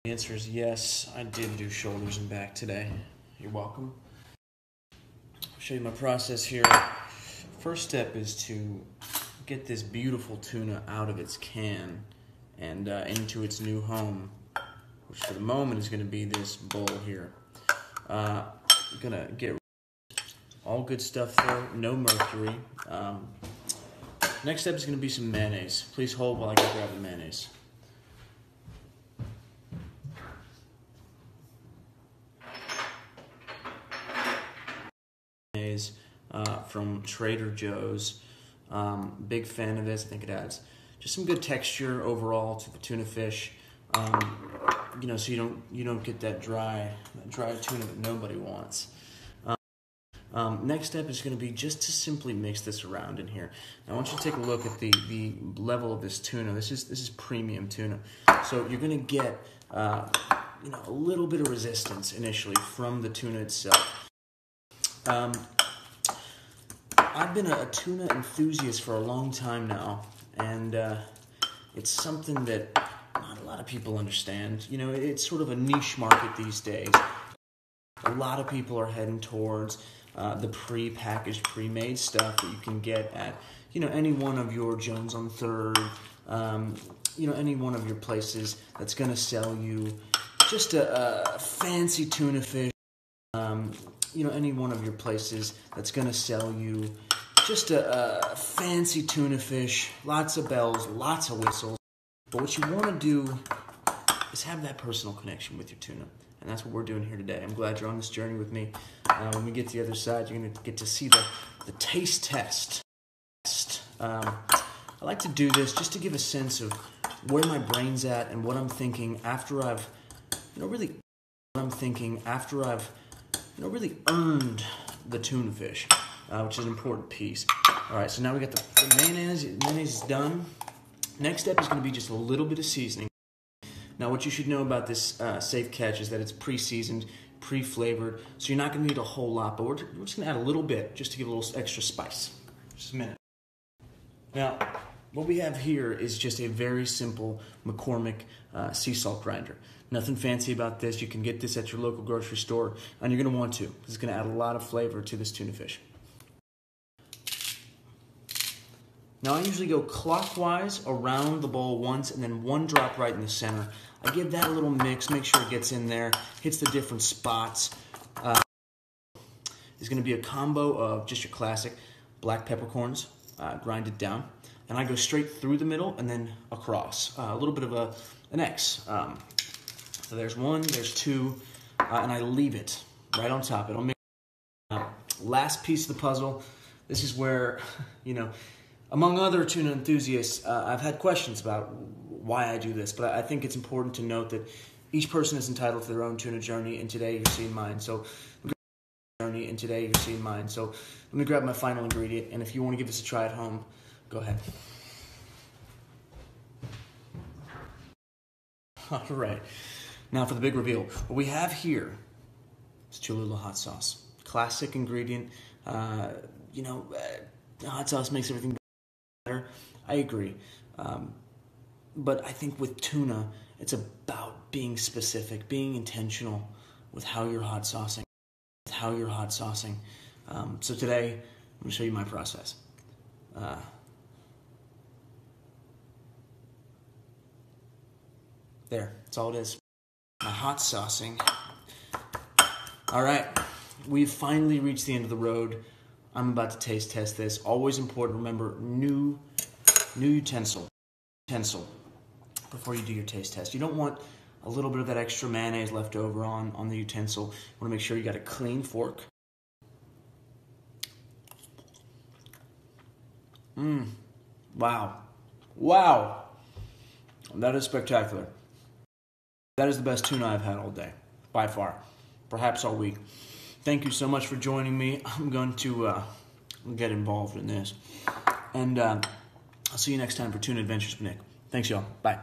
The answer is yes, I did do shoulders and back today. You're welcome. I'll show you my process here. First step is to get this beautiful tuna out of its can and into its new home, which for the moment is going to be this bowl here. I'm going to get all good stuff there, no mercury. Next step is going to be some mayonnaise. Please hold while I go grab the mayonnaise. From Trader Joe's. Big fan of this. I think it adds just some good texture overall to the tuna fish. So you don't get that dry tuna that nobody wants. Next step is going to be just to simply mix this around in here. Now, I want you to take a look at the level of this tuna. This is premium tuna, so you're going to get a little bit of resistance initially from the tuna itself. I've been a tuna enthusiast for a long time now, and it's something that not a lot of people understand. It's sort of a niche market these days. A lot of people are heading towards the pre-packaged, pre-made stuff that you can get at, any one of your Jones on Third, any one of your places that's going to sell you just a fancy tuna fish. Any one of your places that's going to sell you just a fancy tuna fish, lots of bells, lots of whistles. But what you want to do is have that personal connection with your tuna. And that's what we're doing here today. I'm glad you're on this journey with me. When we get to the other side, you're going to get to see the taste test. I like to do this just to give a sense of where my brain's at and what I'm thinking after I've really earned the tuna fish, which is an important piece. All right, so now we got the mayonnaise. Mayonnaise is done. Next step is going to be just a little bit of seasoning. Now, what you should know about this safe catch is that it's pre-seasoned, pre-flavored, so you're not going to need a whole lot, but we're just going to add a little bit just to give a little extra spice. Just a minute. Now, what we have here is just a very simple McCormick sea salt grinder. Nothing fancy about this. You can get this at your local grocery store, and you're going to want to. This is going to add a lot of flavor to this tuna fish. Now, I usually go clockwise around the bowl once, and then one drop right in the center. I give that a little mix, make sure it gets in there, hits the different spots. It's going to be a combo of just your classic black peppercorns, grinded down, and I go straight through the middle and then across. A little bit of an X. So there's one, there's two, and I leave it right on top. It'll make last piece of the puzzle. This is where, among other tuna enthusiasts, I've had questions about why I do this, but I think it's important to note that each person is entitled to their own tuna journey, and today you're seeing mine. So let me grab my final ingredient, and if you want to give this a try at home, go ahead. All right. Now for the big reveal. What we have here is Cholula hot sauce. Classic ingredient. Hot sauce makes everything better. I agree. But I think with tuna, it's about being specific, being intentional with how you're hot saucing. So today, I'm going to show you my process. That's all it is. My hot saucing. All right, we've finally reached the end of the road. I'm about to taste test this. Always important, remember, new utensil before you do your taste test. You don't want a little bit of that extra mayonnaise left over on the utensil. You want to make sure you got a clean fork. Wow. That is spectacular. That is the best tuna I've had all day, by far, perhaps all week. Thank you so much for joining me. I'm going to get involved in this. And I'll see you next time for Tuna Adventures with Nick. Thanks, y'all. Bye.